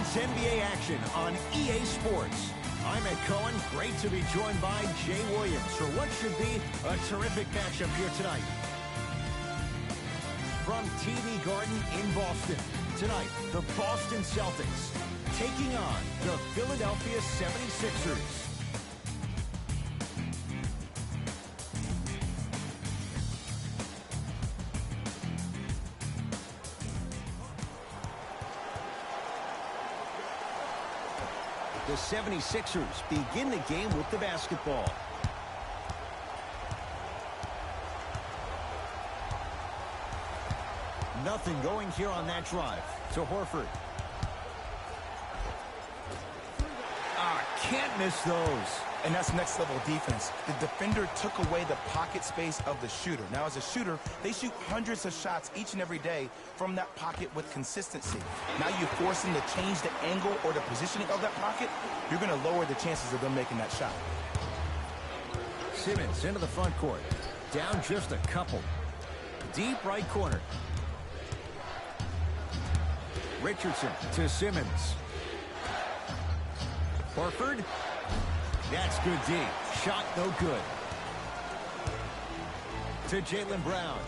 It's NBA action on EA Sports. I'm Ed Cohen. Great to be joined by Jay Williams for what should be a terrific matchup here tonight. From TD Garden in Boston, tonight, the Boston Celtics taking on the Philadelphia 76ers. The 76ers begin the game with the basketball. Nothing going here on that drive. To Horford. Can't miss those. And that's next level defense. The defender took away the pocket space of the shooter. Now as a shooter, they shoot hundreds of shots each and every day from that pocket with consistency. Now you force them to change the angle or the positioning of that pocket, you're going to lower the chances of them making that shot. Simmons into the front court. Down just a couple. Deep right corner. Richardson to Simmons. Horford. That's good D. Shot no good. To Jaylen Brown.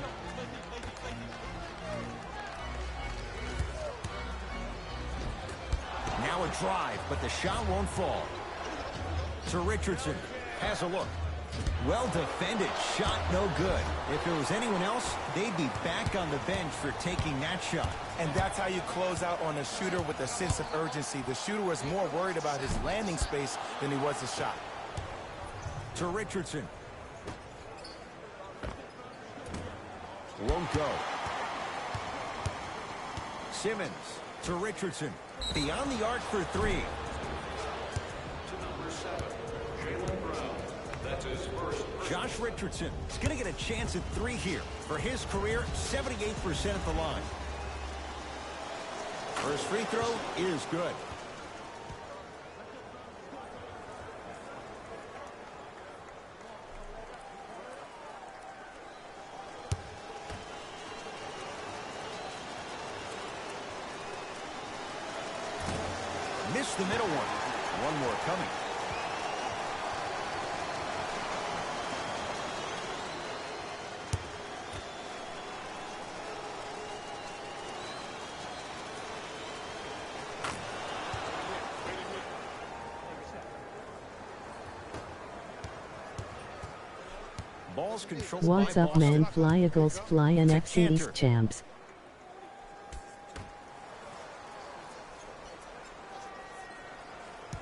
Now a drive, but the shot won't fall. To Richardson. Has a look. Well defended. Shot no good. If it was anyone else, they'd be back on the bench for taking that shot. And that's how you close out on a shooter with a sense of urgency. The shooter was more worried about his landing space than he was his shot. To Richardson. Won't go. Simmons to Richardson. Beyond the arc for three. Josh Richardson is going to get a chance at three here. For his career, 78% at the line. First free throw is good. Missed the middle one. One more coming. Ball's controlled. What's up, man? Fly Eagles, fly NFC East champs.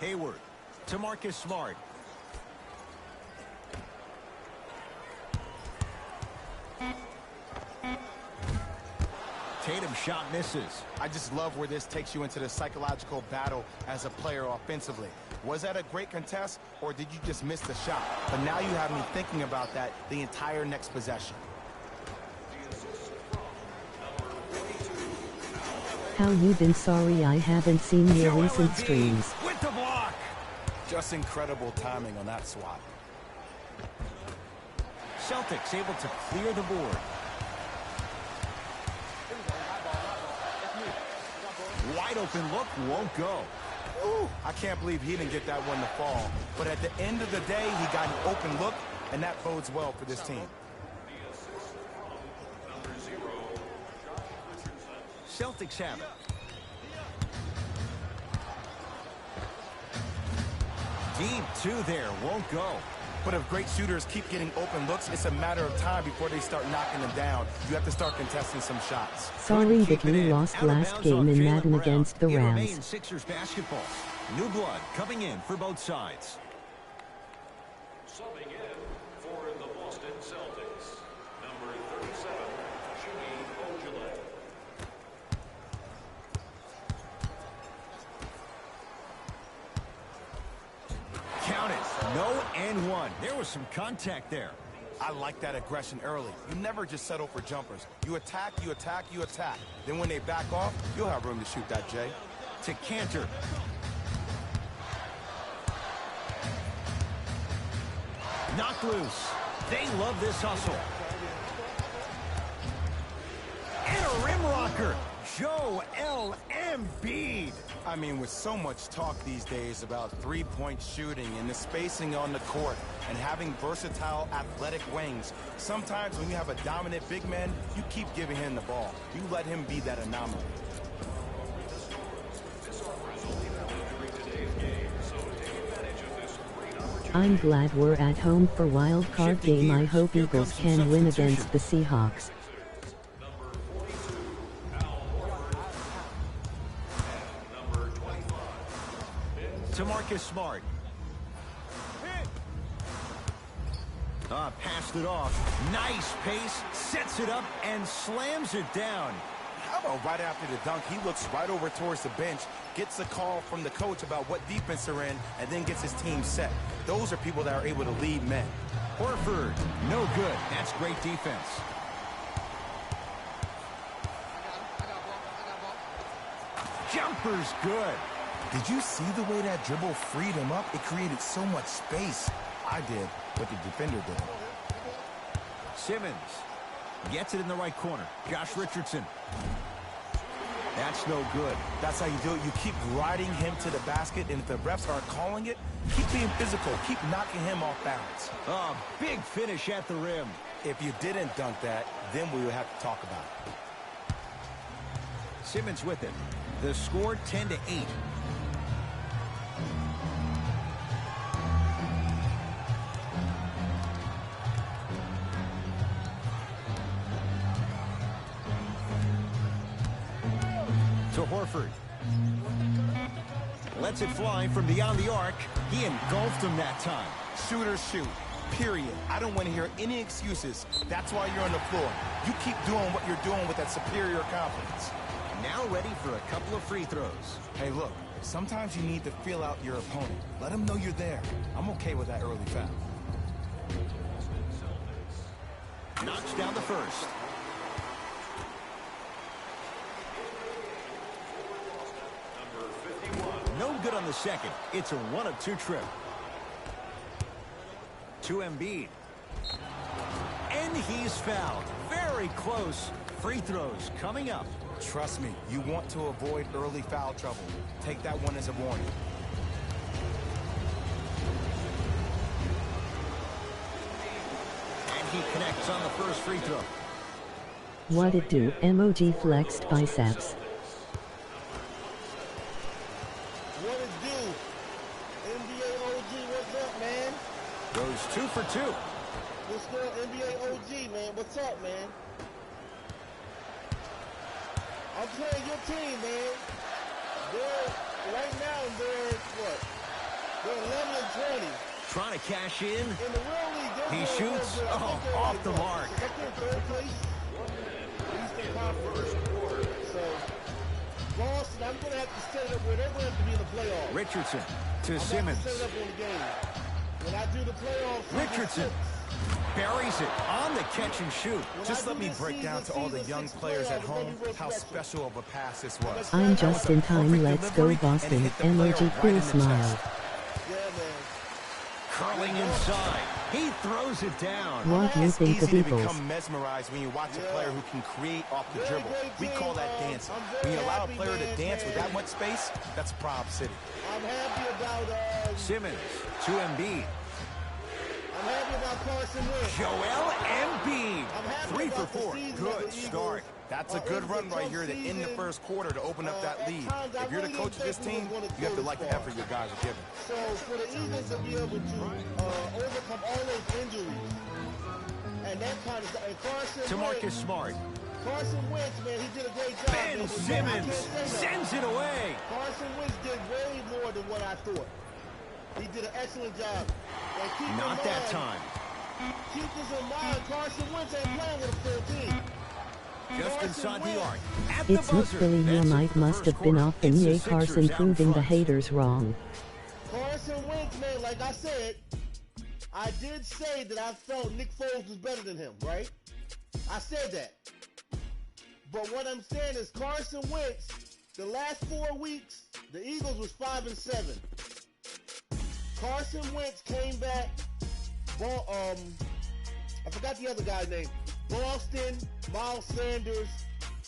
Hayward to Marcus Smart. Tatum shot misses. I just love where this takes you into the psychological battle as a player offensively. Was that a great contest, or did you just miss the shot? But now you have me thinking about that the entire next possession. How you been? Sorry I haven't seen your recent streams. With the block. Just incredible timing on that swat. Celtics able to clear the board. Wide open look, won't go. Ooh, I can't believe he didn't get that one to fall. But at the end of the day, he got an open look, and that bodes well for this team. Celtics have it. Deep two there, won't go. But if great shooters keep getting open looks, it's a matter of time before they start knocking them down. You have to start contesting some shots. Sorry that you lost last game in Madden against the Rams. Sixers basketball. New blood coming in for both sides. Subbing in for the Boston Celtics, number 37, Jimmy Ojale. Count it. No and one. There was some contact there. I like that aggression early. You never just settle for jumpers. You attack, you attack, you attack. Then when they back off, you'll have room to shoot that, Jay. To Cantor. Knocked loose. They love this hustle. And a rim rocker. Joel Embiid. I mean, with so much talk these days about three-point shooting and the spacing on the court and having versatile athletic wings, sometimes when you have a dominant big man, you keep giving him the ball. You let him be that anomaly. I'm glad we're at home for wild card game. I hope Eagles can win against the Seahawks. To Marcus Smart. Passed it off. Nice pace, sets it up, and slams it down. How about right after the dunk, he looks right over towards the bench, gets a call from the coach about what defense they're in, and then gets his team set. Those are people that are able to lead men. Horford, no good. That's great defense. Jumper's good. Did you see the way that dribble freed him up? It created so much space. I did, but the defender did. Simmons gets it in the right corner. Josh Richardson. That's no good. That's how you do it. You keep riding him to the basket, and if the refs aren't calling it, keep being physical. Keep knocking him off balance. Oh, big finish at the rim. If you didn't dunk that, then we would have to talk about it. Simmons with it. The score 10-8. To Horford. Lets it fly from beyond the arc. He engulfed him that time. Shooters shoot, period. I don't want to hear any excuses. That's why you're on the floor. You keep doing what you're doing with that superior confidence. Now ready for a couple of free throws. Hey, look, sometimes you need to feel out your opponent. Let them know you're there. I'm okay with that early foul. Knocks down the first. No good on the second. It's a 1-of-2 trip. To Embiid. And he's fouled. Very close. Free throws coming up. Trust me, you want to avoid early foul trouble. Take that one as a warning. And he connects on the first free throw. What it do? MOG flexed biceps. What it do? NBA OG, what's up, man? Goes 2 for 2. What's good, NBA OG, man? What's up, man? I'm playing your team, man. Right now, they're, what? They're 11 and 20. Trying to cash in. In the real league, He shoots. Oh, off the mark. I think third place. Eastern Conference. So, Boston, I'm going to have to set it up where they're going to have to be in the playoffs. Richardson to I'm Simmons. going to set it up on the game. When I do the playoffs, Richardson buries it on the catch and shoot. Just let me break down to all the young players at home how special of a pass this was. I'm just in time. Let's go Boston. MOG cool smile. Yeah, man. Curling inside. He throws it down. What do you It's think easy of to Eagles? become mesmerized when you watch a player who can create off the dribble. We call that dancing. When you allow a player to dance with that much space, that's Prob City. I'm happy about Simmons to Embiid. I'm happy about Carson Wentz. Joel Embiid. I'm happy 3 for about the 4. season Good that the Eagles start. That's a good run right here to end the first quarter to open up that lead. If you're the coach of this team, you have to like the effort your guys are giving. So for the Eagles to be able to overcome all those injuries and that kind of stuff, and To Marcus Smart. Carson Wentz, man, he did a great job. Ben man. Simmons I can't say sends it away. Carson Wentz did way more than what I thought. He did an excellent job. And keep Not in that mind, time. Keep this in mind, Carson Wentz ain't playing with a full team. Just Carson inside the Wentz. arc. At the It's Nick buzzer. Philly. Your That's it mic for the must first have been quarter. off and It's the yay Sixers Carson out in proving the front. haters wrong. Carson Wentz, man, like I said, I did say that I felt Nick Foles was better than him, right? I said that. But what I'm saying is Carson Wentz, the last 4 weeks, the Eagles was 5-7. Carson Wentz came back, I forgot the other guy's name. Boston, Miles Sanders,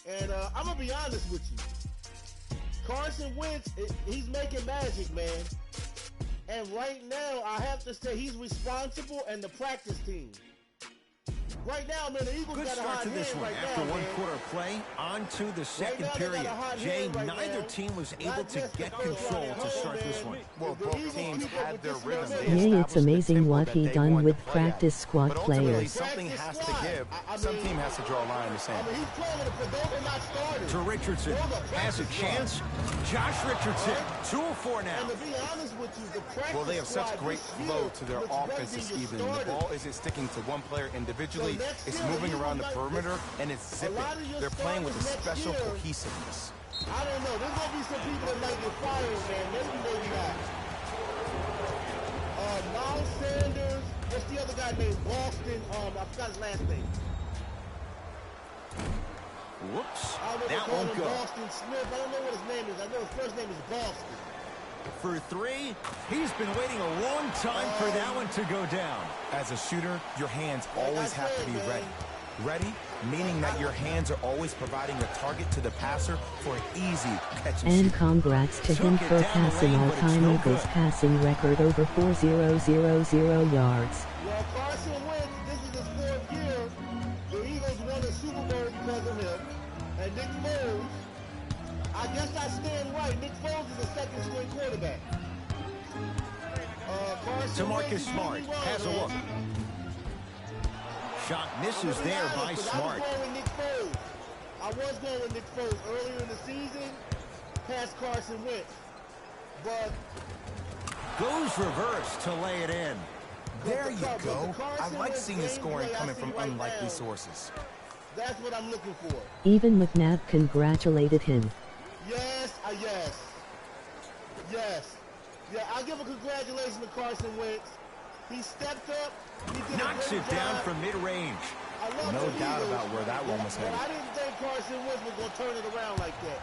And I'm going to be honest with you. Carson Wentz, he's making magic, man. And right now, I have to say he's responsible and the practice team. Right now, man, the Eagles Good got a start hot to this hand one. right After now, one man. quarter play, on to the second now they got period. a hot Jay, hand right neither now. team was able Not to just get the first control round to at start home, this man. one. Well, If the both Eagles teams keep up had with their this rhythm. They momentum- Yeah, it's established the amazing tempo what that he they done wanted with to play at. practice squad But ultimately, players. something Practice has to squad. give. I Some mean- team has to draw a line in the sand. I mean, he's playing with but those are not starters. To Richardson. Those are Has a practice chance. squad. Josh Richardson. Right. 2-4 now. And to be honest with you, the practice Well, they have such squad great this flow year to their looks better offense than this your evening. The starters. ball isn't sticking to one player individually. So next It's year, moving you around the might- perimeter, and it's a zipping. lot of your They're playing with a starters next special year- cohesiveness. I don't know. There's gonna be some people that might get fired, man. Maybe not. Miles Sanders. What's the other guy named Boston? I forgot his last name. Whoops. I would That call won't him go. Boston Smith. I don't know what his name is. I know his first name is Boston. For three, he's been waiting a long time for that one to go down. As a shooter, your hands Like I always have to said, be man. ready. Ready, meaning that your hands are always providing a target to the passer for an easy catch and And shoot. congrats to him Took it for down the passing lane, but it's all-time no Eagles good. passing record over 4,000 yards. Well, Carson Wentz, this is his fourth year. The Eagles won a Super Bowl because of him. And Nick Foles, I guess I stand right. Nick Foles is a second-string quarterback. Carson To Wentz Marcus is doing Smart. well, Has a man. look. Shot misses I'm gonna be there honest, by 'cause Smart. I was going with Nick Foles. I was going with Nick Foles earlier in the season, past Carson Wentz. But Goes reverse to lay it in. There you but the go. I Carson like Wentz seeing the scoring gameplay I coming see from right unlikely now, sources. that's what I'm looking for. Even McNabb congratulated him. Yes, yes. Yeah, I'll give a congratulations to Carson Wentz. He stepped up. He did Knocks a great it down job. from mid-range. I love No the doubt Eagles, about where that one was but headed. I didn't think Carson Wentz was going to turn it around like that.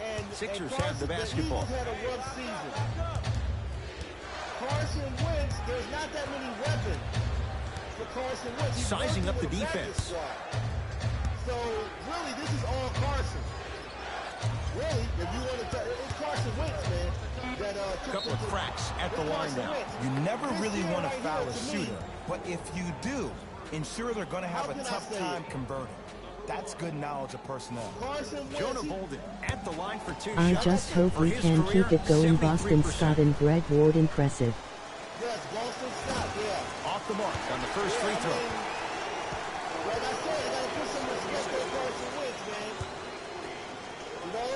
And Sixers and have the basketball. Eagles had a rough season. Carson Wentz, there's not that many weapons for Carson Wentz. He's Sizing working up the with a practice defense. squad. So really, this is all Carson. Really, if you want to tell, it's Carson Wentz, man. That Couple of cracks at the line now. You never This really year want to right foul here, a to me, shooter, but if you do, ensure they're going to have How a can I tough say time it? converting. That's good knowledge of personnel. Carson Wentz, Jonah Bolden at the line for two I shots. just hope For we his can career, keep it going. Boston 73%. Scott and Greg Ward impressive. yes, Boston Scott, yeah. Off the mark on the first free throw. Like I said, I gotta put some respect on Carson Wentz, man. You know?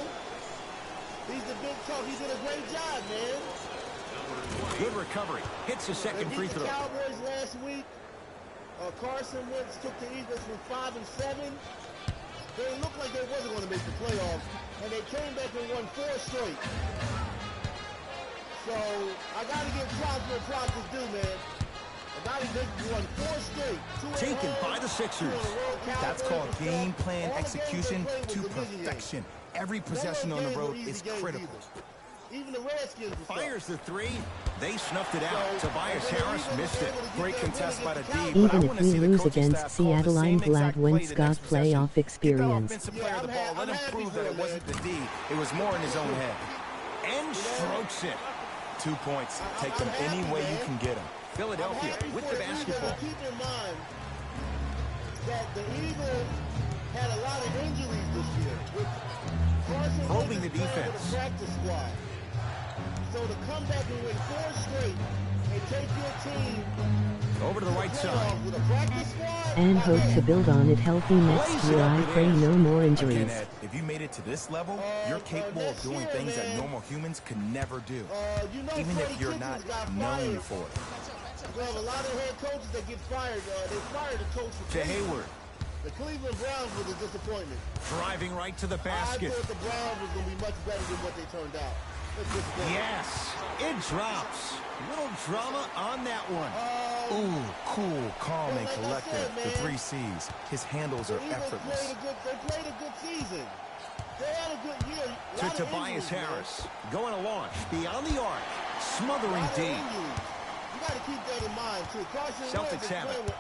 He's the big talk. He did a great job, man. Good recovery. Hits the They second beat free the throw. Cowboys last week. Carson Wentz took the Eagles from 5-7. They looked like they wasn't going to make the playoffs, and they came back and won 4 straight. So I got to give props where props is due, man. They won 4 straight. 2 at Taken home, by the 2 Sixers. on the road. That's Cowboys called and game stuff. plan All the games they execution played to were division games. perfection. Every None of possession those on the games were road easy is games critical. either. Even the Redskins were Fires the three. They snuffed it out. So, Tobias and then Harris Eagles missed were it. able to get Great that contest win by the against D, Cowboys. but I Even want if to we see the lose coaching against staff call the Seattle, I'm same glad exact play Wentz the got next possession. playoff Get the experience. offensive Yeah, player the I'm ball. Let him happy prove for that him, it wasn't man. the D. It was more in his own head. And strokes it. 2 points. Take them I'm any happy, way you man. can get them. I'm Philadelphia happy with for the the Eagles, basketball. but keep in mind that the Eagles had a lot of injuries this year. With Carson Probing Wentz the is playing defense. with a practice squad. So to come back and win 4 straight and take your team Over to the right side. playoffs with a practice squad, And my hope man. to build on it healthy next Blaze it year. up I it pray is. no more Again, injuries. Ed, if you made it to this level, you're capable of next doing year, things that man. normal humans could never do. You know Even Freddie if you're Kitchens not got known fired. for it. Well, a lot of head coaches that get fired, they fired a coach for To Cleveland. Hayward. The Cleveland Browns was a disappointment. Driving right to the I basket. thought the Browns was going to be much better than what they turned out. Let's just go. Yes. It drops. Little drama on that one. Ooh, cool, calm, and like I collected. said, The man, 3 C's. His handles The are Eagles effortless. they played a good season. They had a good year. A To lot of Tobias injuries, man. Harris. Going to launch. Beyond the arc. Smothering A lot of D. injuries. You got to keep that in mind, too. Carson Celtics Wentz is have it. playing with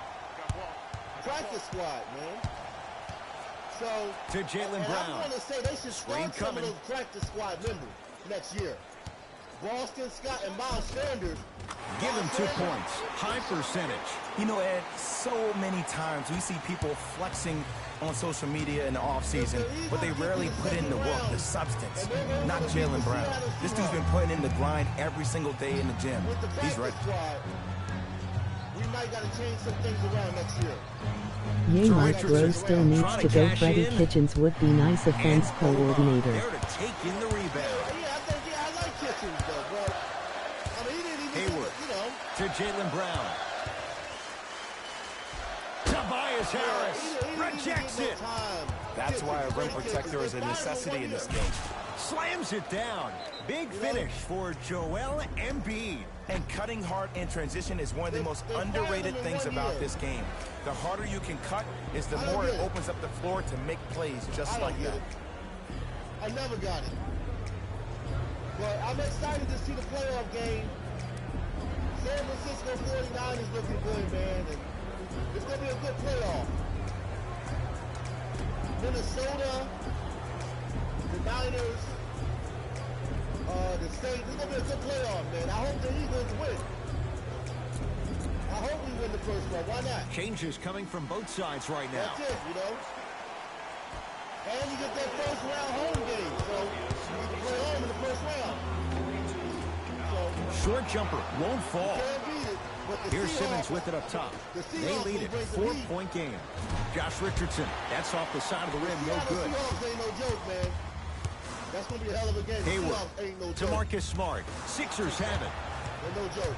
practice squad, man. So, To Jaylen and Brown. I want to say they should Screen start some coming. of those practice squad members next year. Boston Scott and Miles Sanders. Give him 2 points. High percentage. You know, Ed, so many times we see people flexing on social media in the offseason, but they rarely put in the work, the substance. Not Jaylen Brown. This dude's been putting in the grind every single day in the gym. With the He's practice ready. squad, we might got to change some things around next year. Yay, Mike Richardson Rose still needs trying to to go. cash Freddie in. Kitchens would be nice offense And coordinator. there to take in the rebound. Yeah, I like Kitchens, though, but I mean, he didn't even, Hayward. you know. To Jaylen Brown. Tobias Harris He didn't even rejects get no it. time. That's why a rim protector is a necessity in this game. Slams it down. Big finish for Joel Embiid. And cutting hard in transition is one of the most underrated things about this game. The harder you can cut is the more it opens up the floor to make plays just I like don't get that. it. I never got it. But I'm excited to see the playoff game. San Francisco 49ers looking good, man. And it's going to be a good playoff. Minnesota, the Niners, the Saints. It's going to be a good playoff, man. I hope the Eagles win. I hope we win the first round. Why not? Changes coming from both sides right now. That's it, you know. And you get that first round home game, so you can play home in the first round. So Short jumper won't fall. can't beat it. But the Here's Seahawks, Simmons with it up top. The They Seahawks lead will it. bring the heat. 4-point game. Josh Richardson. That's off the side of the rim. No Seattle good. Seahawks ain't no joke, man. That's gonna be a hell of a game. The Hayward Seahawks ain't no to joke. Marcus Smart. Sixers have it. They're no joke.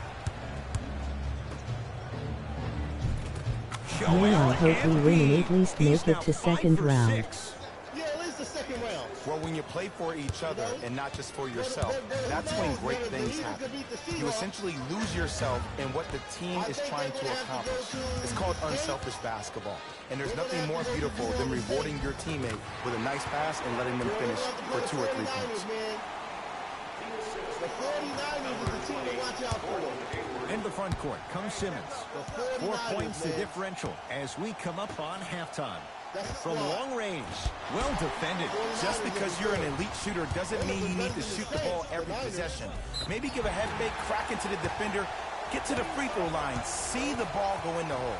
Man, I hope we win and Embiid. at least He's make it now to 5 second for round. 6. Yeah, at least the second round. Well, when you play for each other and not just for yourself, that's when great things happen. You essentially lose yourself in what the team is trying to accomplish. It's called unselfish basketball. And there's nothing more beautiful than rewarding your teammate with a nice pass and letting them finish for 2 or 3 points. The 49ers is the team to watch out for. In the front court comes Simmons. The 4 49ers, points the man. differential as we come up on halftime. That's a From squad. long range, well defended. Just because you're an elite shooter doesn't mean you need to shoot the ball every possession. Maybe give a head fake, crack into the defender, get to the free throw line, see the ball go in the hole.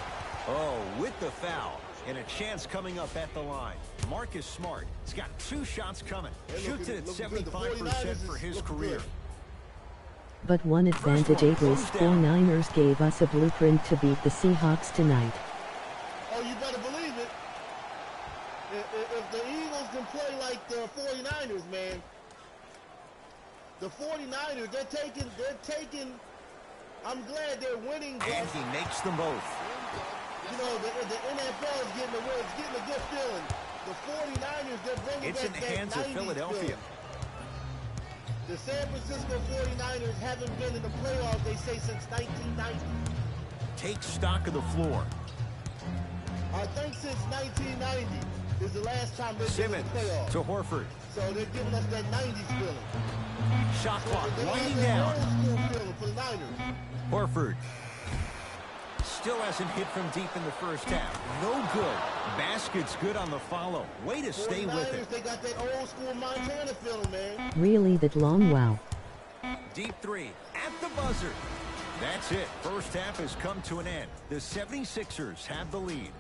Oh, with the foul. And a chance coming up at the line. Marcus Smart. He's got 2 shots coming. Shoots it at looking good. The 75% for 49ers his is career. good. But one advantage Avery's 49ers gave us a blueprint to beat the Seahawks tonight. Oh, you better believe it. If the Eagles can play like the 49ers, man, the 49ers, they're taking, I'm glad they're winning. And he makes them both. You know, the NFL is getting it's getting a good feeling. The 49ers, they're bringing It's in back the that hands of 90s Philadelphia. feeling. The San Francisco 49ers haven't been in the playoffs, they say, since 1990. Take stock of the floor. I think since 1990 is the last time they've been in Simmons the playoffs. to Horford. So they're giving us that 90s feeling. Shot clock They don't winding have that down. old school feeling for the Niners. Horford. Still hasn't hit from deep in the first half. No good. Basket's good on the follow. Way to stay with 49ers, it. they got that old school Montana feeling, man. Really that long wow. Deep 3 at the buzzer. That's it. First half has come to an end. The 76ers have the lead.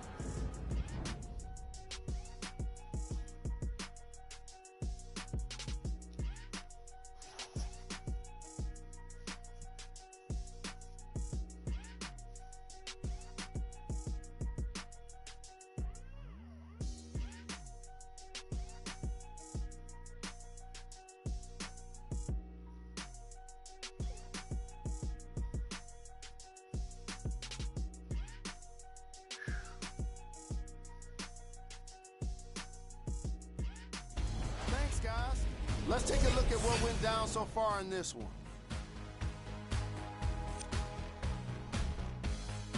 Thanks, guys. Let's take a look at what went down so far in this one.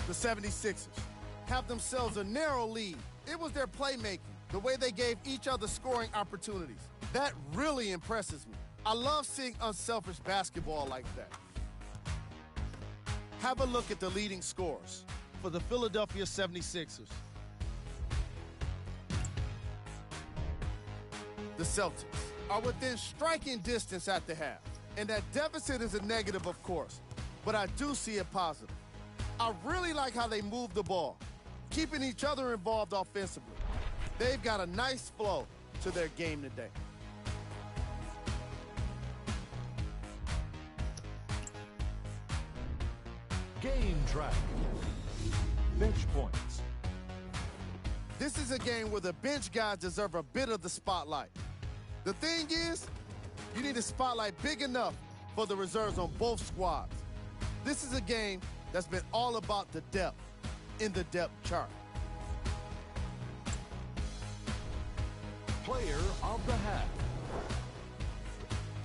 The 76ers have themselves a narrow lead. It was their playmaking, the way they gave each other scoring opportunities. That really impresses me. I love seeing unselfish basketball like that. Have a look at the leading scorers for the Philadelphia 76ers. the Celtics, are within striking distance at the half. And that deficit is a negative, of course, but I do see it positive. I really like how they move the ball, keeping each other involved offensively. They've got a nice flow to their game today. Game track. Bench points. This is a game where the bench guys deserve a bit of the spotlight. The thing is, you need a spotlight big enough for the reserves on both squads. This is a game that's been all about the depth in the depth chart. Player of the half.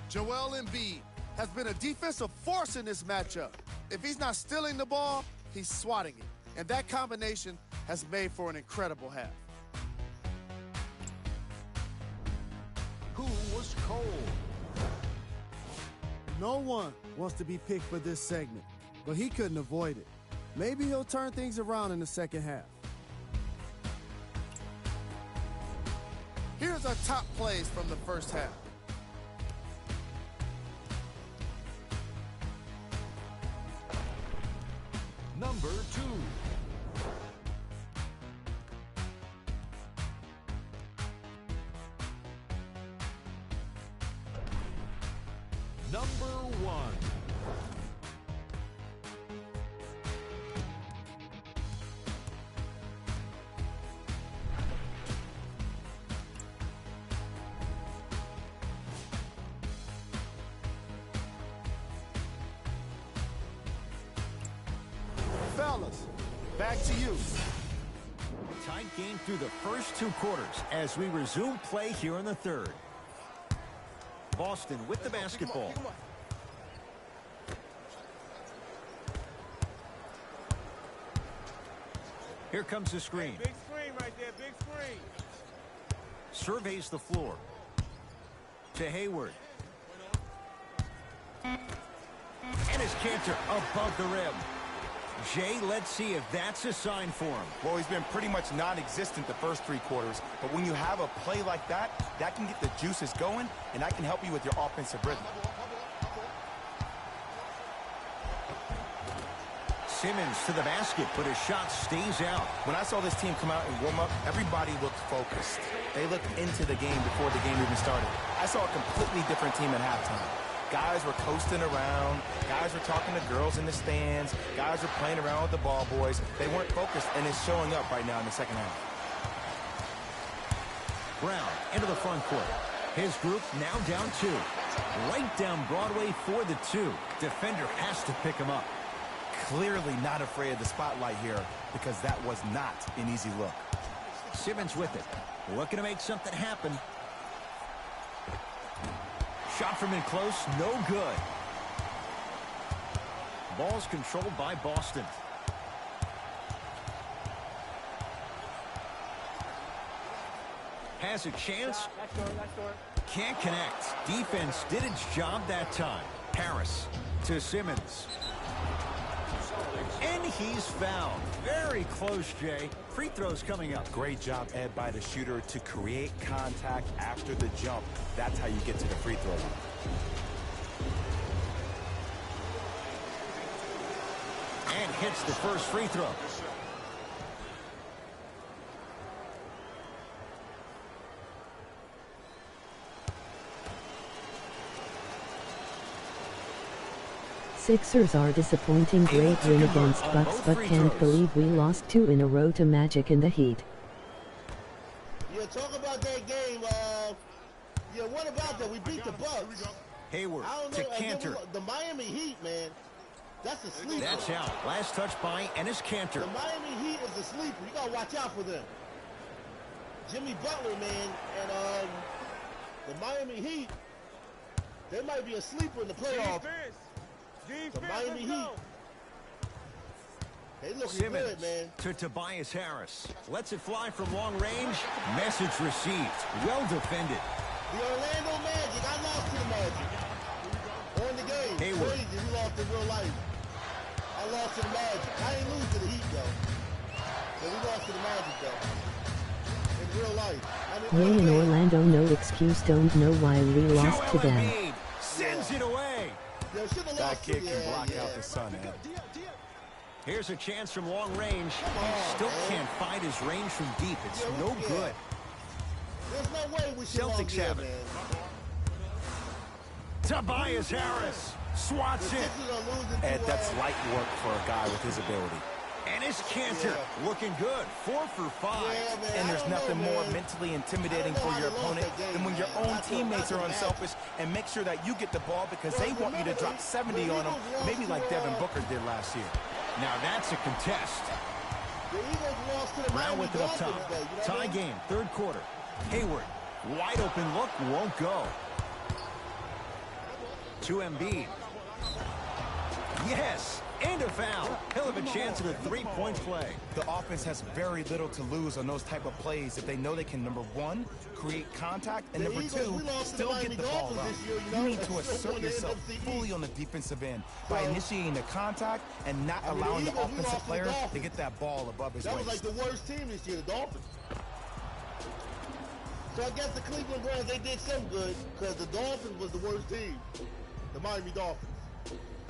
Joel Embiid has been a defensive force in this matchup. If he's not stealing the ball, he's swatting it. And that combination has made for an incredible half. Who was cold? No one wants to be picked for this segment, but he couldn't avoid it. Maybe he'll turn things around in the second half. Here's our top plays from the first half. Number 2. Number 1. Fellas, back to you. Tight game through the first 2 quarters as we resume play here in the third. Boston with the basketball. Here comes the screen. Big screen right there, big screen. Surveys the floor. To Hayward. And his canter above the rim. Jay, let's see if that's a sign for him. Well, he's been pretty much non-existent the first 3 quarters, but when you have a play like that, that can get the juices going, and that can help you with your offensive rhythm. Simmons to the basket, but his shot stays out. When I saw this team come out and warm up, everybody looked focused. They looked into the game before the game even started. I saw a completely different team at halftime. Guys were coasting around. Guys were talking to girls in the stands. Guys were playing around with the ball boys. They weren't focused, and it's showing up right now in the second half. Brown into the front court. His group now down 2. Right down Broadway for the 2. Defender has to pick him up. Clearly not afraid of the spotlight here because that was not an easy look. Simmons with it. Looking to make something happen. Shot from in close, no good. Ball's controlled by Boston. Has a chance. Can't connect. Defense did its job that time. Harris to Simmons. And he's fouled. Very close, Jay. Free throws coming up. Great job, Ed, by the shooter to create contact after the jump. That's how you get to the free throw line. And hits the first free throw. Sixers are disappointing. Great win against Bucks, but can't believe we lost 2 in a row to Magic in the Heat. Yeah, talk about that game. Yeah, what about that? We beat the Bucks. Hayward I don't to know. Cantor. The Miami Heat, man. That's a sleeper. That's out. Last touch by Enes Kanter. The Miami Heat is a sleeper. You gotta watch out for them. Jimmy Butler, man, and the Miami Heat, they might be a sleeper in the playoffs. The Miami Heat. They looking Simmons good, man. to Tobias Harris. Lets it fly from long range. Message received. Well defended. The Orlando Magic. I lost to the Magic. On the game. Hayward. Crazy. We lost in real life. I lost to the Magic. I didn't lose to the Heat, though. But we lost to the Magic, though. In real life. Yay in Orlando, no excuse, don't know why we lost to Joel them. Embiid sends it away. Yo, should've That lost kid it. can block out the sun, Ed. Here's a chance from long range. on, He still man. can't find his range from deep. It's Yeah, no yeah. good. There's no way we should Celtics here, have it. man. Tobias Harris swats The it. Sixers are losing Ed, to, that's light work for a guy with his ability. And his cancer Yeah. looking good. 4 for 5. Yeah, man, And I there's don't know, nothing more man. mentally intimidating I don't know for how your they lost opponent that game, than when your man. own Not to- teammates not are to unselfish and make sure that you get the ball because Well, they want you to remember, drop 70 the on them, Eagles lost maybe like to, Devin Booker did last year. Now that's a contest. The Eagles lost to the Brown Miami with it up Dolphins, top. though, you know what I Tie mean? game, third quarter. Hayward, wide open look, won't go. To Embiid. Yes, and a foul. He'll have a chance at a three-point play. The offense has very little to lose on those type of plays if they know they can, number one, create contact, and The number Eagles, two, we lost to the still Miami get the ball Dolphins out. this year, you You know, need to and still assert won the yourself NFC fully East. on the defensive end by So- initiating the contact and not I mean, the allowing the Eagles, we offensive lost to the player to Dolphins. get that ball above his That was waist. like the worst team this year, the Dolphins. So I guess the Cleveland Browns, they did some good because the Dolphins was the worst team. The Miami Dolphins.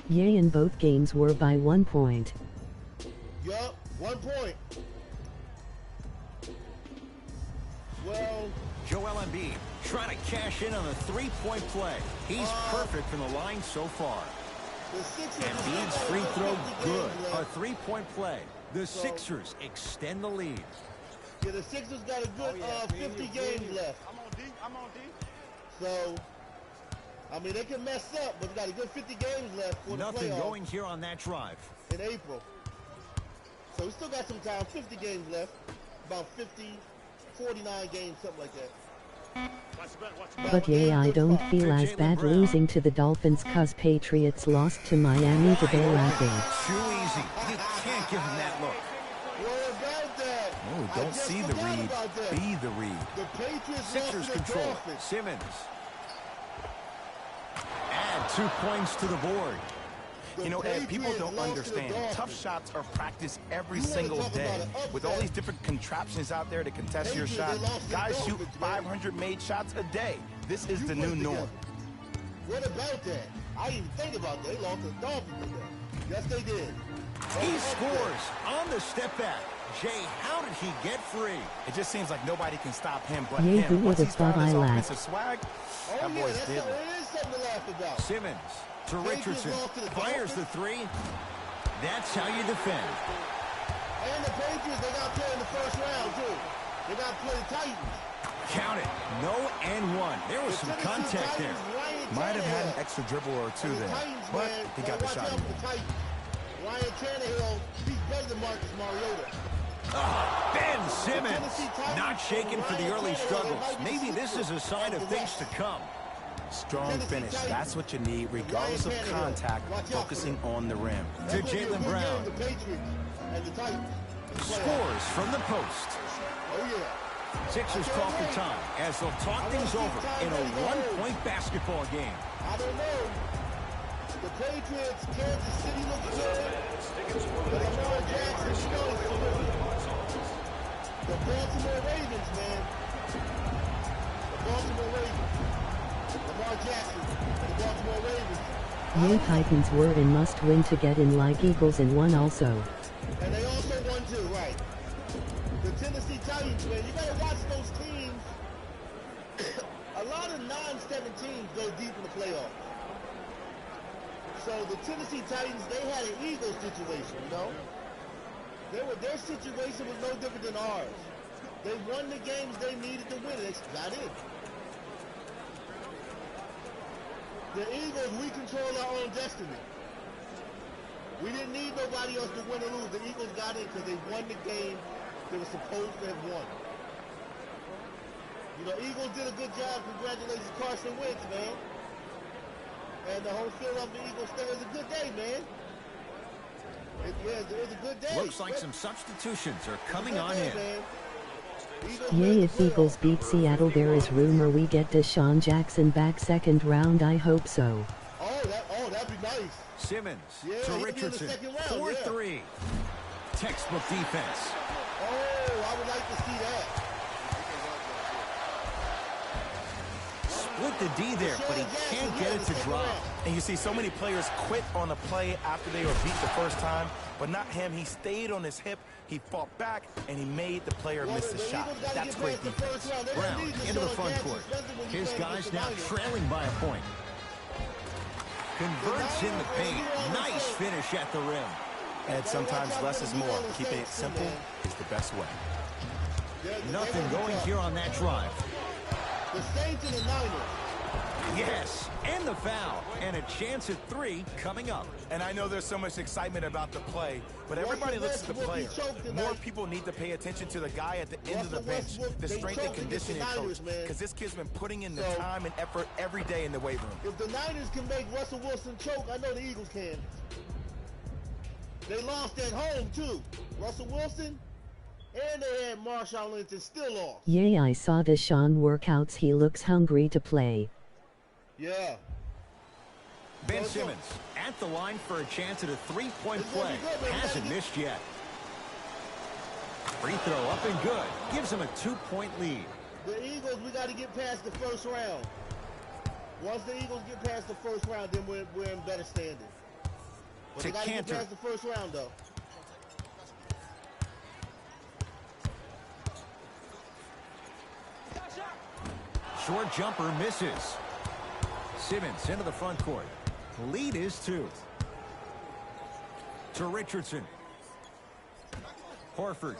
Yay in both games were by 1 point. Yup, 1 point. Well, Joel Embiid trying to cash in on a three-point play. He's perfect from the line so far. the Sixers... Embiid's still free got throw 50 good. games A left. three-point play. The Sixers extend the lead. Yeah, the Sixers got a good 50 games left. I'm on D. So, I mean, they can mess up, but they got a good 50 games left for the Nothing playoffs going here on that drive. in April. So we still got some time, 50 games left. About 50, 49 games, something like that. But yay, I don't feel as bad losing to the Dolphins cause Patriots lost to Miami today laughing. Too easy. You can't give him that look. What about that? Oh, I don't just see the forgot read, about that. be the read. The Patriots Sixers lost to the control. Dolphins. Simmons. Add 2 points to the board. The You know, Ed, people Patriots don't lost to the understand. Dolphins. Tough shots are practiced every You wanna single talk day. about an upset. With all these different contraptions out there to contest your Patriots, shot, they lost to the guys shoot Dolphins, man. 500 made shots a day. This is You the put new it norm. together. What about that? I didn't even think about that. They lost to the Dolphins today. Yes, they did. He Upset. scores on the step back. Jay, how did he get free? It just seems like nobody can stop him but Yay, him. who Once would've he's found thought his I offensive laughed? swag, Oh, that yeah, boy's that's deadly. it is something to laugh about. Simmons to Patriots Richardson. lost to the Fires the Dolphins. three. That's how you defend. And the Patriots, they got played in the first round, too. They got played the Titans. Count it. No and one. There was The some Tennessee contact there. Titans, Ryan Might have had an Tannehill. extra dribble or two And the there, Titans, but man, he got the watch shot. out for the Titans. Ryan Tannehill, he's better than Marcus Mariota. Ben Simmons not shaken for the early struggles. Maybe this is a sign of things to come. Strong finish. That's what you need, regardless of contact, focusing on the rim. To That's gonna be a Jaylen good Brown. game, the Patriots and the Titans. Scores from the post. Oh, yeah. Sixers call for time as they'll talk things over in a one-point basketball game. I don't know. The Patriots, Kansas City looks good. But Lamar Jackson, you know he's terrific. The Baltimore Ravens, man. The Baltimore Ravens. Lamar Jackson and the Baltimore Ravens. Yay, Titans were in must win to get in like Eagles and won also. And they also won too, right? The Tennessee Titans, man, you gotta watch those teams. A lot of non-7 teams go deep in the playoffs. So the Tennessee Titans, they had an Eagles situation, you know? Their situation was no different than ours. They won the games they needed to win, and they got in. The Eagles, we control our own destiny. We didn't need nobody else to win or lose. The Eagles got in because they won the game they were supposed to have won. You know, Eagles did a good job. Congratulations, Carson Wentz, man. And the whole Philadelphia Eagles thing was a good day, man. It was a good day. Looks like some substitutions are coming on in. Yay, if Eagles beat Seattle, there is rumor we get Deshaun Jackson back second round. I hope so. That'd be nice. Simmons Yeah, to he could be in the Richardson. second round, 4-3. Textbook defense. Oh, I would like to see that. With the D there, but he can't get it to drop. And you see so many players quit on a play after they were beat the first time, but not him. He stayed on his hip, he fought back, and he made the player miss the shot. That's great defense. Brown into the front court. His guys now trailing by a point. Converts in the paint. Nice finish at the rim. And sometimes less is more. Keeping it simple is the best way. Nothing going here on that drive. The Saints and the Niners. Yes, and the foul. And a chance at 3 coming up. And I know there's so much excitement about the play, but everybody looks at the player. More people need to pay attention to the guy at the end of the bench, the strength and conditioning coach, because this kid's been putting in the time and effort every day in the weight room. If the Niners can make Russell Wilson choke, I know the Eagles can. They lost at home, too. Russell Wilson, and they had Marshawn Lynch and still lost. Yay, I saw Deshaun workouts. He looks hungry to play. Yeah. Ben Simmons at the line for a chance at a 3-point play. Hasn't missed yet. Free throw up and good. Gives him a 2-point lead. The Eagles, we got to get past the first round. Once the Eagles get past the first round, then we're in better standing. But they got to get past the first round, though. Short jumper misses. Simmons into the front court. Lead is 2. To Richardson. Horford.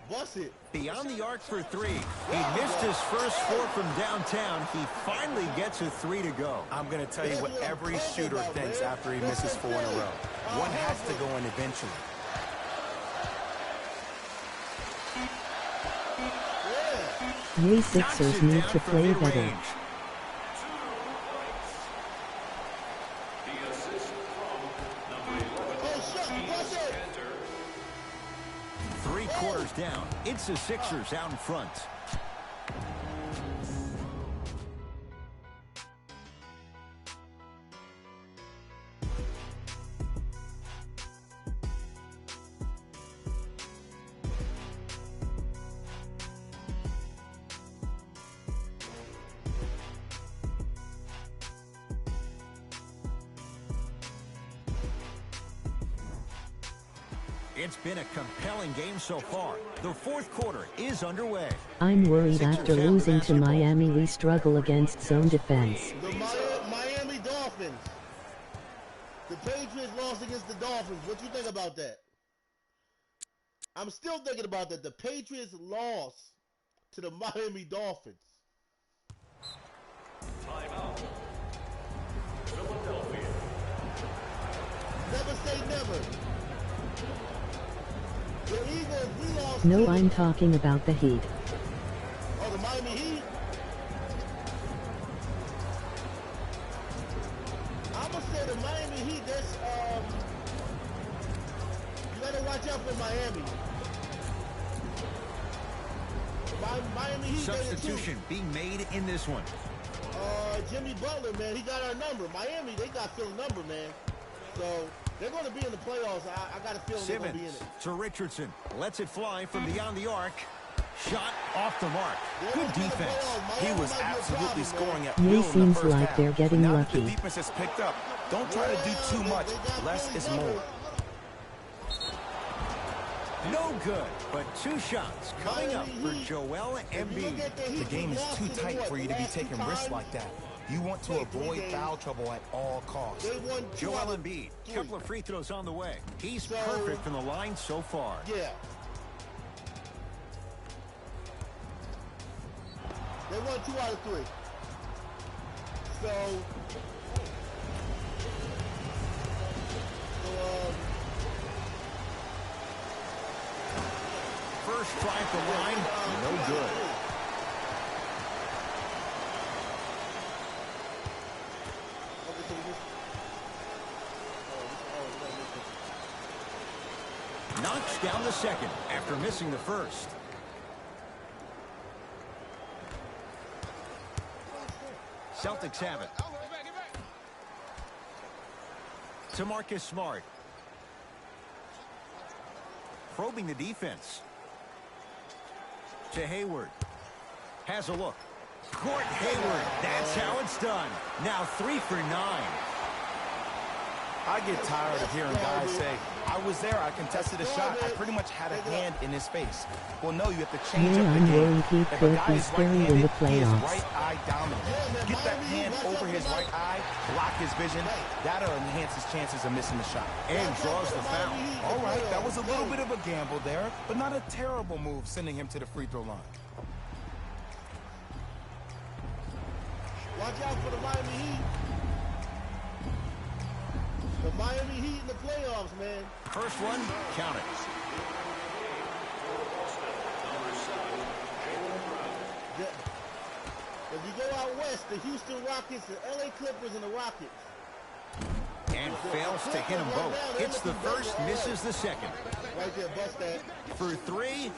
Bust it. Beyond the arc for 3. He missed his first 4 from downtown. He finally gets a 3 to go. I'm going to tell you what every shooter thinks after he misses 4 in a row. One has to go in eventually. Yay, Sixers need to play better. Three-quarters down. It's the Sixers out in front. It's been a compelling game so far. The fourth quarter is underway. I'm worried after losing to Miami we struggle against zone defense. The Miami Dolphins. The Patriots lost against the Dolphins. What you think about that? I'm still thinking about that. The Patriots lost to the Miami Dolphins. Timeout. Philadelphia. Never say never. The Eagles, we lost. No, I'm talking about the Heat. Oh, the Miami Heat? I'm going to say the Miami Heat, that's, you got to watch out for Miami. Miami Heat. Substitution being made in this one. Jimmy Butler, man, he got our number. Miami, they got Phil's number, man. So they're going to be in the playoffs. I got a feeling they're going to be in it. Simmons to Richardson. Lets it fly from beyond the arc. Shot off the mark. Good defense. He was absolutely scoring at Yay, will in the seems first like half. they're getting Now that lucky. the defense has picked up, don't try to do too much. Less is more. No good, but 2 shots coming up for Joel Embiid. The game is too tight for you to be taking risks like that. You want to avoid foul trouble at all costs. Joel Embiid, couple of free throws on the way. He's perfect from the line so far. Yeah. They won 2 out of 3. So First try at the line, no good. Knocks down the second after missing the first. Celtics have it. To Marcus Smart. Probing the defense. To Hayward. Has a look. Gordon Hayward, that's how it's done. Now 3 for 9. I get tired of hearing guys say, I was there, I contested a shot, I pretty much had a hand in his face. Well, no, you have to change Yeah, up the I'm game. worried he If a could guy be is scary in the right-handed, he is playoffs. right eye dominant. Get that hand over his right eye, block his vision. That'll enhance his chances of missing the shot. And draws the foul. All right, that was a little bit of a gamble there, but not a terrible move sending him to the free throw line. Watch out for the Miami Heat. The Miami Heat in the playoffs, man. First one, count it. If you go out west, the Houston Rockets, the LA Clippers, and the Rockets. And fails to hit them both. Hits the first, misses the second. Right there, bust that. For 3,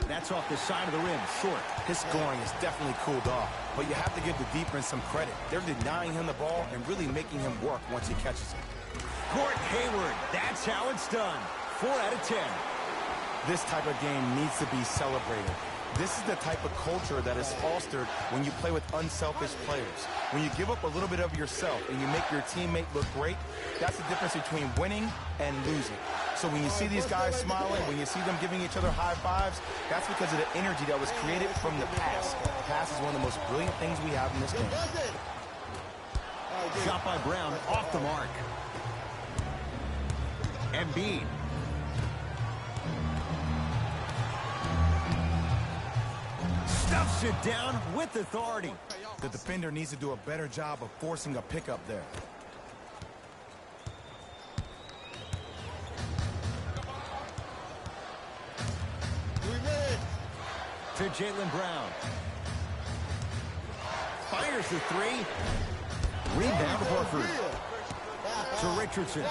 that's off the side of the rim, short. His scoring is definitely cooled off, but you have to give the defense some credit. They're denying him the ball and really making him work once he catches it. Gordon Hayward, that's how it's done. 4 out of 10. This type of game needs to be celebrated. This is the type of culture that is fostered when you play with unselfish players. When you give up a little bit of yourself and you make your teammate look great, that's the difference between winning and losing. So when you see these guys smiling, when you see them giving each other high fives, that's because of the energy that was created from the pass. Pass is one of the most brilliant things we have in this game. Shot by Brown, off the mark. Embiid. Stuffs it down with authority. The defender needs to do a better job of forcing a pickup there. To Jaylen Brown. Fires the 3. Rebound Horford. To Richardson.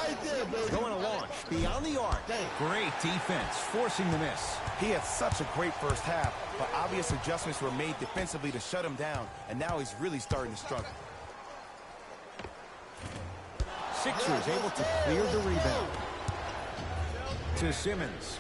Going to launch beyond the arc. Great defense, forcing the miss. He had such a great first half, but obvious adjustments were made defensively to shut him down, and now he's really starting to struggle. Sixers able to clear the rebound. To Simmons.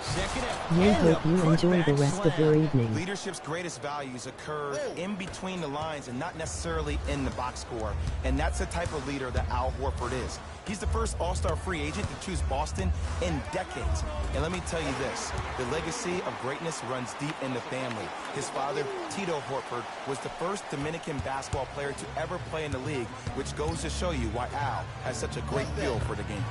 Second We hope you enjoy the rest of your evening. Leadership's greatest values occur in between the lines and not necessarily in the box score, and that's the type of leader that Al Horford is. He's the first all-star free agent to choose Boston in decades. And let me tell you this, the legacy of greatness runs deep in the family. His father, Tito Horford, was the first Dominican basketball player to ever play in the league, which goes to show you why Al has such a great feel for the game.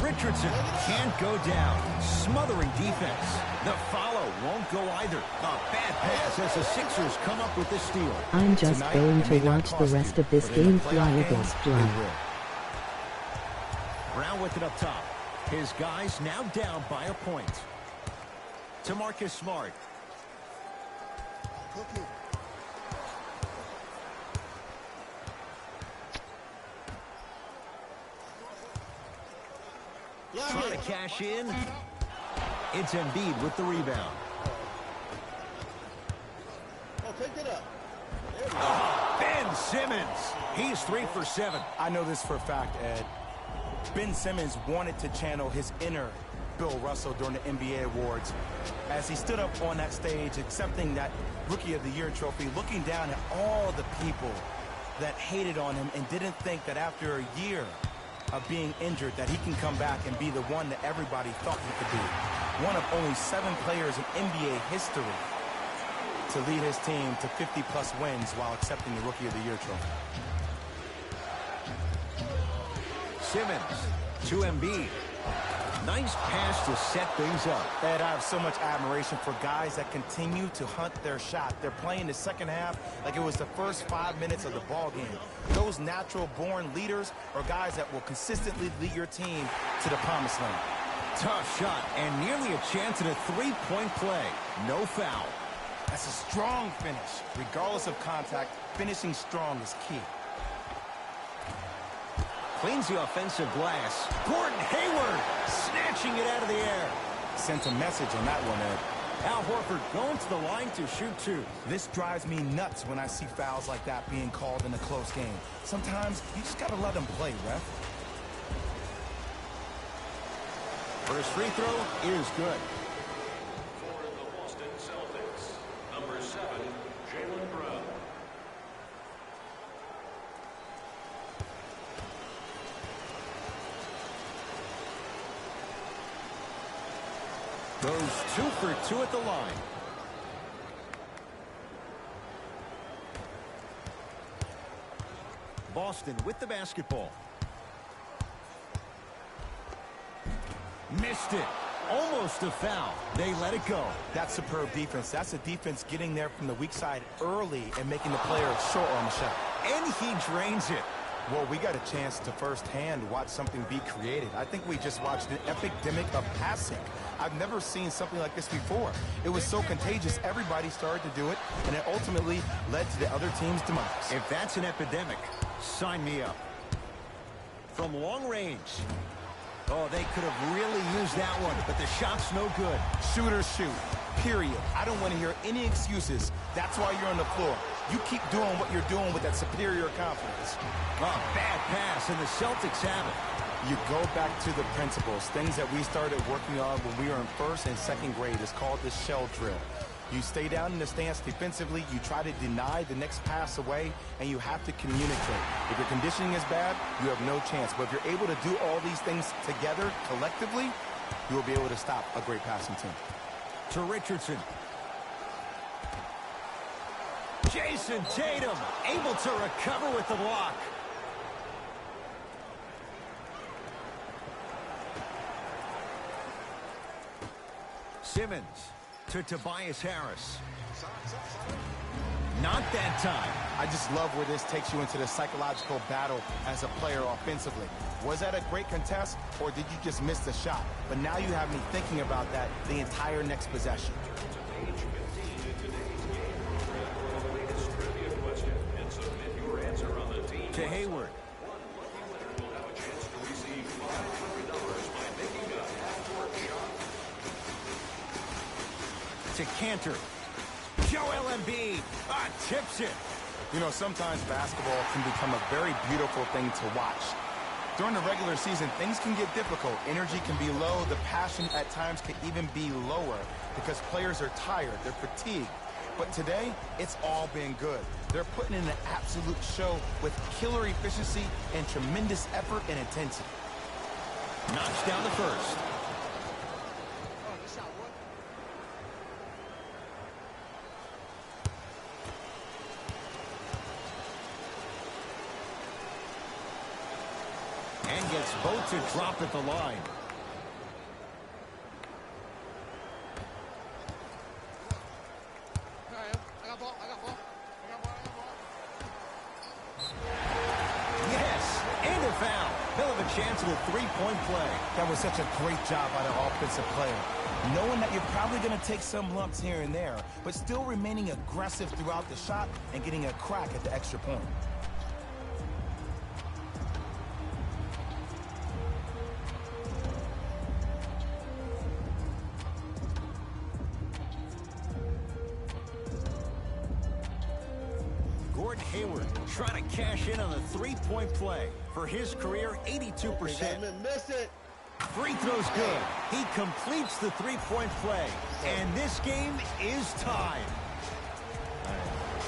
Richardson can't go down. Smothering defense. The follow won't go either. A bad pass as the Sixers come up with the steal. I'm just Tonight, going it to may not watch the cost rest you, of this but in the game playoff fly games, against it fly. will. Brown with it up top. His guys now down by a point. To Marcus Smart. Trying to cash in. It's Embiid with the rebound. Oh, take it up. Ben Simmons. He's 3 for 7. I know this for a fact, Ed. Ben Simmons wanted to channel his inner Bill Russell during the NBA awards as he stood up on that stage accepting that Rookie of the Year trophy, looking down at all the people that hated on him and didn't think that after a year of being injured that he can come back and be the one that everybody thought he could be. One of only 7 players in NBA history to lead his team to 50-plus wins while accepting the Rookie of the Year trophy. Simmons to Embiid. Nice pass to set things up. Ed, I have so much admiration for guys that continue to hunt their shot. They're playing the second half like it was the first 5 minutes of the ball game. Those natural-born leaders are guys that will consistently lead your team to the promised land. Tough shot and nearly a chance at a three-point play. No foul. That's a strong finish. Regardless of contact, finishing strong is key. Cleans the offensive glass. Gordon Hayward snatching it out of the air. Sent a message on that one, Ed. Al Horford going to the line to shoot 2. This drives me nuts when I see fouls like that being called in a close game. Sometimes you just gotta let them play, ref. First free throw is good. For the Boston Celtics, number 7, Goes 2 for 2 at the line. Boston with the basketball. Missed it. Almost a foul. They let it go. That's superb defense. That's a defense getting there from the weak side early and making the player short on the shot. And he drains it. Well, we got a chance to firsthand watch something be created. I think we just watched an epidemic of passing. I've never seen something like this before. It was so contagious, everybody started to do it, and it ultimately led to the other team's demise. If that's an epidemic, sign me up. From long range. Oh, they could have really used that one, but the shot's no good. Shooters shoot, period. I don't want to hear any excuses. That's why you're on the floor. You keep doing what you're doing with that superior confidence. Oh, bad pass, and the Celtics have it. You go back to the principles, things that we started working on when we were in first and second grade. It's called the shell drill. You stay down in the stance defensively, you try to deny the next pass away, and you have to communicate. If your conditioning is bad, you have no chance. But if you're able to do all these things together, collectively, you will be able to stop a great passing team. To Richardson. Jason Tatum able to recover with the block. Simmons to Tobias Harris. Not that time. I just love where this takes you into the psychological battle as a player offensively. Was that a great contest, or did you just miss the shot? But now you have me thinking about that the entire next possession. Page 15 in today's game. Grab the latest trivia question and submit your answer on the team. To Hayward. One lucky winner will have a chance to receive $500 by making a half-court shot. To Cantor. Joel Embiid. Tips it. You know, sometimes basketball can become a very beautiful thing to watch. During the regular season, things can get difficult. Energy can be low. The passion at times can even be lower because players are tired. They're fatigued. But today, it's all been good. They're putting in an absolute show with killer efficiency and tremendous effort and intensity. Knocks down the first. And gets both to drop at the line. Yes, and a foul. He'll have a chance at a three-point play. That was such a great job by the offensive player. Knowing that you're probably going to take some lumps here and there, but still remaining aggressive throughout the shot and getting a crack at the extra point. Hayward trying to cash in on the three-point play. For his career, 82%. Miss it. Free throw's good. He completes the three-point play. And this game is tied.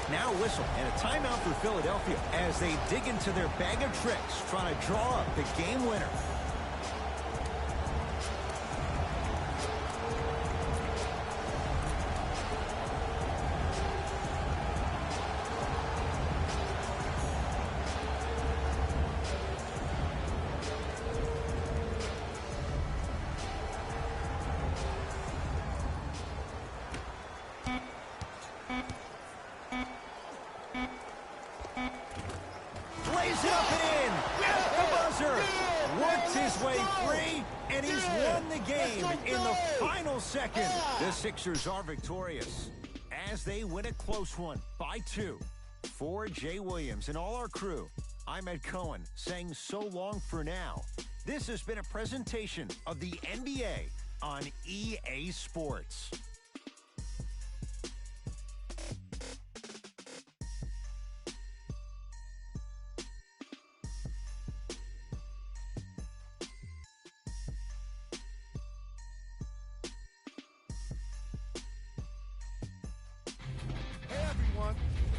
Now a whistle and a timeout for Philadelphia as they dig into their bag of tricks, trying to draw up the game winner. Lays it up and in. The buzzer. Works his way free, and he's won the game in the final second. The Sixers are victorious as they win a close one by 2. For Jay Williams and all our crew, I'm Ed Cohen saying so long for now. This has been a presentation of the NBA on EA Sports.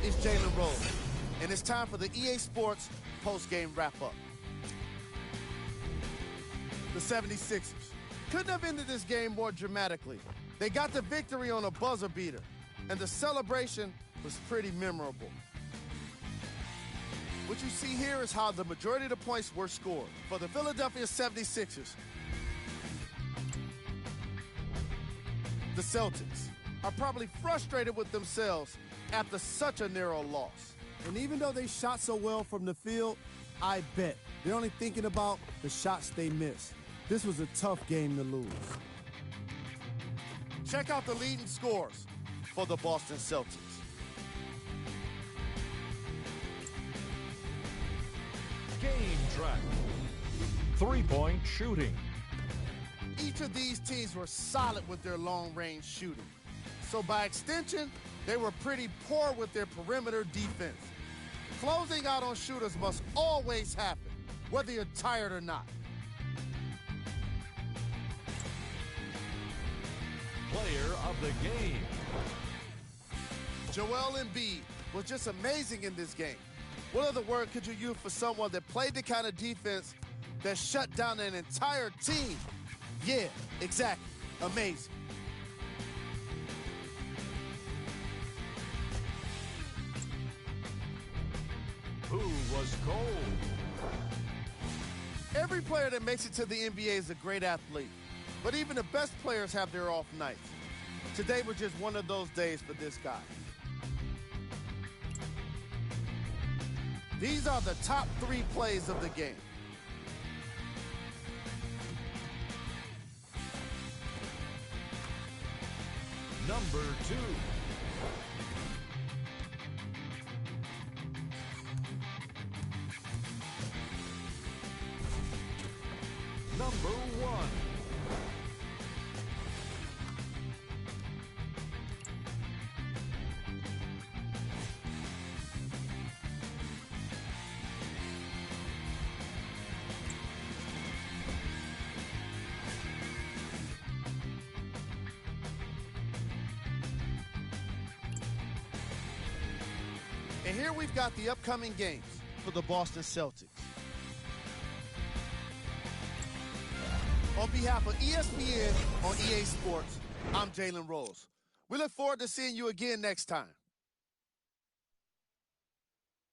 It's Jalen Rose, and it's time for the EA Sports post-game wrap-up. The 76ers, Couldn't have ended this game more dramatically. They got the victory on a buzzer beater, and the celebration was pretty memorable. What you see here is how the majority of the points were scored. For the Philadelphia 76ers, the Celtics are probably frustrated with themselves after such a narrow loss. And even though they shot so well from the field, I bet they're only thinking about the shots they missed. This was a tough game to lose. Check out the leading scores for the Boston Celtics. Game track. Three-point shooting. Each of these teams were solid with their long-range shooting. So by extension, they were pretty poor with their perimeter defense. Closing out on shooters must always happen, whether you're tired or not. Player of the game. Joel Embiid was just amazing in this game. What other word could you use for someone that played the kind of defense that shut down an entire team? Yeah, exactly. Amazing. Who was cold? Every player that makes it to the NBA is a great athlete, but even the best players have their off nights. Today was just one of those days for this guy. These are the top 3 plays of the game. Number 2. Number 1. And here we've got the upcoming games for the Boston Celtics. On behalf of ESPN on EA Sports, I'm Jalen Rose. We look forward to seeing you again next time.